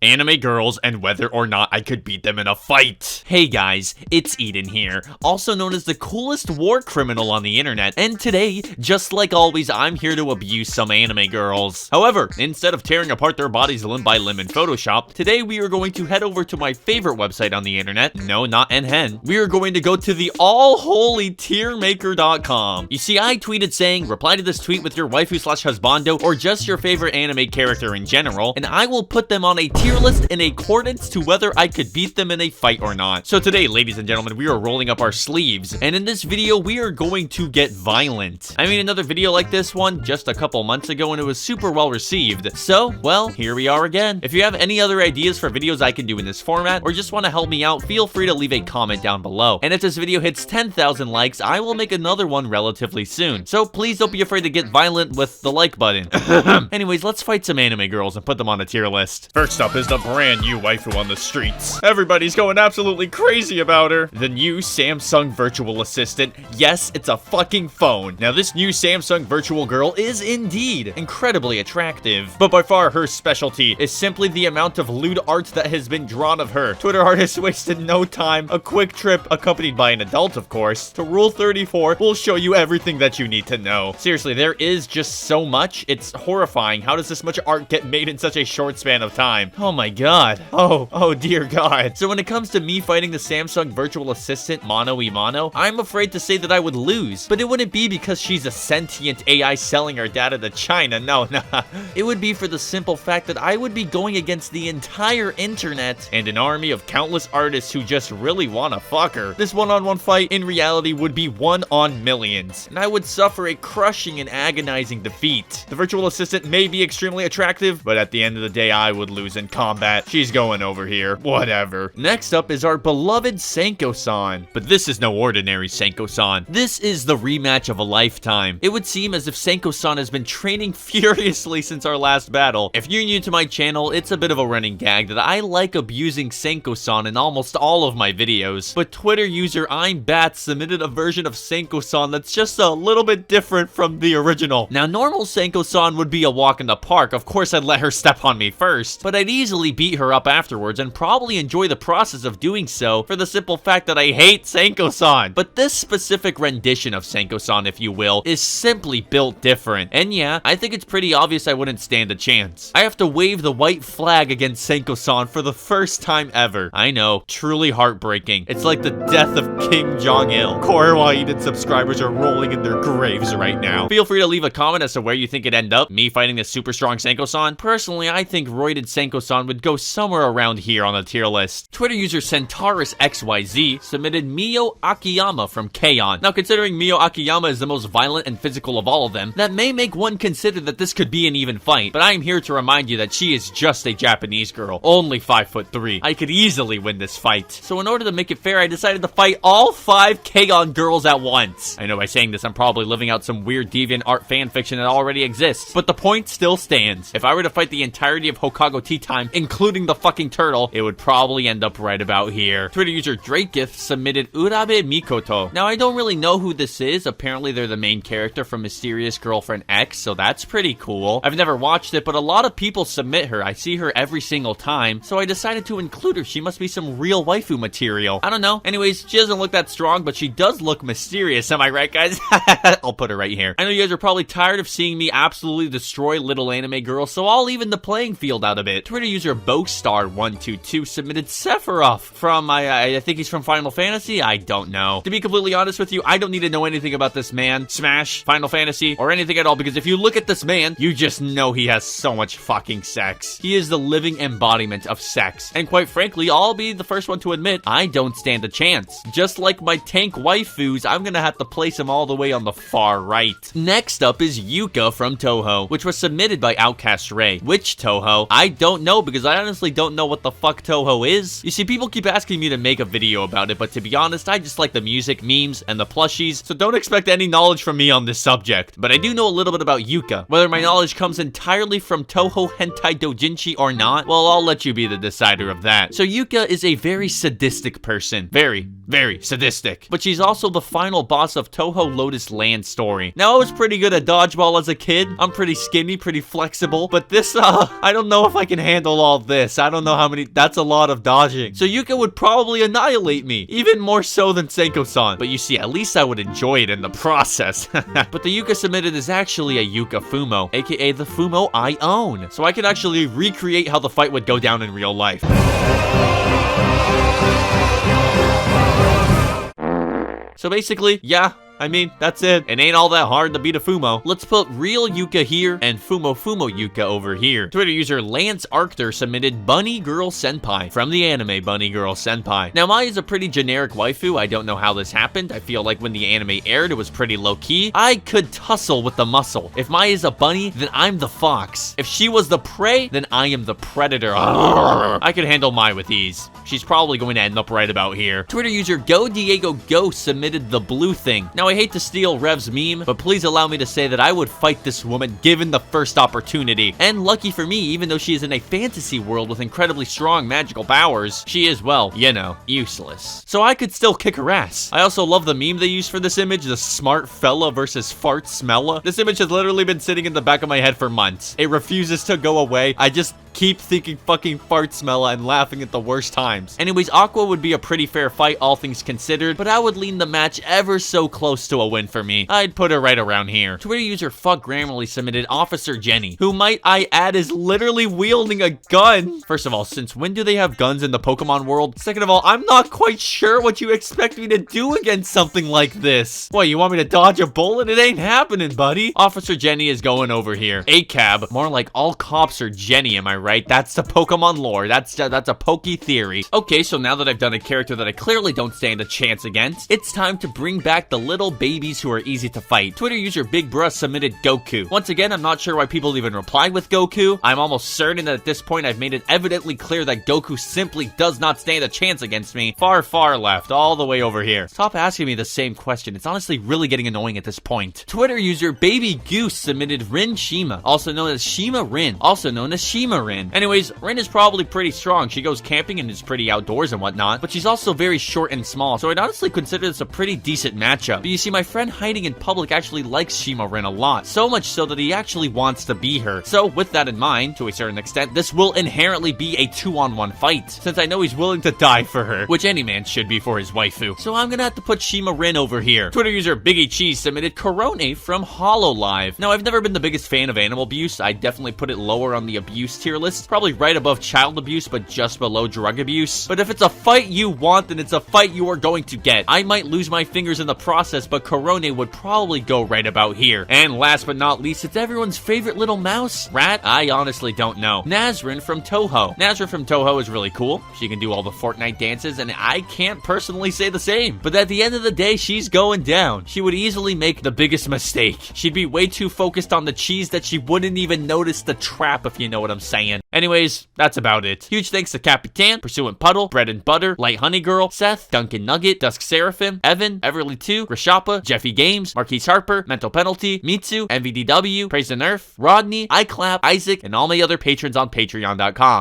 anime girls and whether or not I could beat them in a fight. Hey guys, it's Eden here, also known as the coolest war criminal on the internet, and today, just like always, I'm here to abuse some anime girls. However, instead of tearing apart their bodies limb by limb in Photoshop, today we are going to head over to my favorite website on the internet. No, not Nhen. We are going to go to the all-holy tiermaker.com. You see, I tweeted saying, reply to this tweet with your waifu/husbando or just your favorite anime character in general, and I will put them on a tier list in accordance to whether I could beat them in a fight or not. So today, ladies and gentlemen, we are rolling up our sleeves, and in this video, we are going to get violent. I made another video like this one just a couple months ago, and it was super well received. So, well, here we are again. If you have any other ideas for videos I can do in this format, or just want to help me out, feel free to leave a comment down below. And if this video hits 10,000 likes, I will make another one relatively soon. So please don't be afraid to get violent with the like button. Anyways, let's fight some anime girls and put them on a tier list. First up is the brand new waifu on the streets. Everybody's going absolutely crazy about her. The new Samsung virtual assistant. Yes, it's a fucking phone. Now, this new Samsung virtual girl is indeed incredibly attractive, but by far her specialty is simply the amount of lewd art that has been drawn of her. Twitter artists wasted no time. A quick trip, accompanied by an adult, of course, to Rule 34 will show you everything that you need to know. Seriously, there is just so much. It's horrifying. How does this much art get made in such a short span of time? Oh my god. Oh dear god. So when it comes to me fighting the Samsung virtual assistant mano a mano, I'm afraid to say that I would lose, but it wouldn't be because she's a sentient AI selling our data to China. No. It would be for the simple fact that I would be going against the entire internet and an army of countless artists who just really want to fuck her. This one-on-one fight in reality would be one on millions, and I would suffer a crushing and agonizing defeat. The virtual assistant may be extremely attractive, but at the end of the day, I would lose in combat. She's going over here. Whatever. Next up is our beloved Senkosan. But this is no ordinary Senkosan. This is the rematch of a lifetime. It would seem as if Senkosan has been training furiously since our last battle. If you're new to my channel, it's a bit of a running gag that I like abusing Senkosan in almost all of my videos. But Twitter user I'm Bat submitted a version of Senkosan that's just a little bit different from the original. Now, normal Senkosan would be a walk in the park. Of course, I'd let her step on me first, but I'd easily beat her up afterwards and probably enjoy the process of doing so for the simple fact that I hate Senkosan. But this specific rendition of Senkosan, if you will, is simply built different. And yeah, I think it's pretty obvious I wouldn't stand a chance. I have to wave the white flag against Senkosan for the first time ever. I know, truly heartbreaking. It's like the death of King Jong-il. KorewaEden subscribers are rolling in their graves right now. Feel free to leave a comment as to where you think it'd end up, me fighting this super strong Senkosan. Personally, I think roided Senkosan would go somewhere around here on the tier list. Twitter user Centaurus XYZ submitted Mio Akiyama from K-On! Now, considering Mio Akiyama is the most violent and physical of all of them, that may make one consider that this could be an even fight, but I am here to remind you that she is just a Japanese girl, only 5'3". I could easily win this fight. So in order to make it fair, I decided to fight all 5 K-On! Girls at once. I know by saying this, I'm probably living out some weird deviant art fanfiction that already exists, but the point still stands. If I were to fight the entirety of Hokago Tea Time, including the fucking turtle, it would probably end up right about here. Twitter user Draketh submitted Urabe Mikoto. Now, I don't really know who this is. Apparently, they're the main character from Mysterious Girlfriend X, so that's pretty cool. I've never watched it, but a lot of people submit her. I see her every single time, so I decided to include her. She must be some real waifu material. I don't know. Anyways, she doesn't look that strong, but she does look mysterious. Am I right, guys? I'll put her right here. I know you guys are probably tired of seeing me absolutely destroy little anime girls, so I'll even the playing field out of it. Twitter user Bowstar122 submitted Sephiroth from, I think he's from Final Fantasy? I don't know. To be completely honest with you, I don't need to know anything about this man, Smash, Final Fantasy, or anything at all, because if you look at this man, you just know he has so much fucking sex. He is the living embodiment of sex. And quite frankly, I'll be the first one to admit, I don't stand a chance. Just like my tank waifus, I'm gonna have to place him all the way on the far right. Next up is Yuka from Touhou, which was submitted by Outcast Ray. Which Touhou? I don't know, because I honestly don't know what the fuck Touhou is. You see, people keep asking me to make a video about it, but to be honest, I just like the music, memes, and the plushies, so don't expect any knowledge from me on this subject. But I do know a little bit about Yuka. Whether my knowledge comes entirely from Touhou Hentai Dojinshi or not, well, I'll let you be the decider of that. So Yuka is a very sadistic person. Very sadistic. But she's also the final boss of Touhou Lotus Land Story. Now, I was pretty good at dodgeball as a kid. I'm pretty skinny, pretty flexible, but this, I don't know if I can handle handle all this. I don't know how many. That's a lot of dodging. So Yuka would probably annihilate me, even more so than Senkosan. But you see, at least I would enjoy it in the process. But the Yuka submitted is actually a Yuka Fumo, aka the Fumo I own. So I could actually recreate how the fight would go down in real life. So basically, yeah, I mean, that's it. It ain't all that hard to beat a Fumo. Let's put real Yuka here and Fumo Yuka over here. Twitter user Lance Arctor submitted Bunny Girl Senpai from the anime Bunny Girl Senpai. Now, Mai is a pretty generic waifu. I don't know how this happened. I feel like when the anime aired, it was pretty low-key. I could tussle with the muscle. If Mai is a bunny, then I'm the fox. If she was the prey, then I am the predator. I could handle Mai with ease. She's probably going to end up right about here. Twitter user Go Diego Go submitted the blue thing. Now, I hate to steal Rev's meme, but please allow me to say that I would fight this woman given the first opportunity. And lucky for me, even though she is in a fantasy world with incredibly strong magical powers, she is, well, you know, useless. So I could still kick her ass. I also love the meme they use for this image, the smart fella versus fart smella. This image has literally been sitting in the back of my head for months. It refuses to go away. I just keep thinking fucking fart smella and laughing at the worst times. Anyways, Aqua would be a pretty fair fight, all things considered, but I would lean the match ever so close to a win for me. I'd put her right around here. Twitter user Fuck Grammarly submitted Officer Jenny, who might I add is literally wielding a gun. First of all, since when do they have guns in the Pokemon world? Second of all, I'm not quite sure what you expect me to do against something like this. What, you want me to dodge a bullet? It ain't happening, buddy. Officer Jenny is going over here. A cab, more like all cops are Jenny, am I right? That's the Pokemon lore. That's a pokey theory. Okay, so now that I've done a character that I clearly don't stand a chance against, it's time to bring back the little babies who are easy to fight. Twitter user Big Bruh submitted Goku. Once again, I'm not sure why people even reply with Goku. I'm almost certain that at this point I've made it evidently clear that Goku simply does not stand a chance against me. Far, far left, all the way over here. Stop asking me the same question. It's honestly really getting annoying at this point. Twitter user Baby Goose submitted Rin Shima, also known as Shima Rin, also known as Shima Rin. Anyways, Rin is probably pretty strong. She goes camping and is pretty outdoors and whatnot, but she's also very short and small, so I'd honestly consider this a pretty decent matchup. But you see, my friend hiding in public actually likes Shima Rin a lot, so much so that he actually wants to be her. So with that in mind, to a certain extent, this will inherently be a 2-on-1 fight, since I know he's willing to die for her, which any man should be for his waifu. So I'm gonna have to put Shima Rin over here. Twitter user Biggie Cheese submitted Korone from Hololive. Now, I've never been the biggest fan of animal abuse. I definitely put it lower on the abuse tier list, probably right above child abuse, but just below drug abuse. But if it's a fight you want, then it's a fight you are going to get. I might lose my fingers in the process, but Korone would probably go right about here. And last but not least, it's everyone's favorite little mouse. Rat? I honestly don't know. Nazron from Touhou. Nazron from Touhou is really cool. She can do all the Fortnite dances, and I can't personally say the same. But at the end of the day, she's going down. She would easily make the biggest mistake. She'd be way too focused on the cheese that she wouldn't even notice the trap, if you know what I'm saying. Anyways, that's about it. Huge thanks to Capitan, Pursuant Puddle, Bread and Butter, Light Honey Girl, Seth, Duncan Nugget, Dusk Seraphim, Evan, Everly 2, Grishapa, Jeffy Games, Marquise Harper, Mental Penalty, Mitsu, MVDW, Praise the Nerf, Rodney, iClap, Isaac, and all my other patrons on Patreon.com.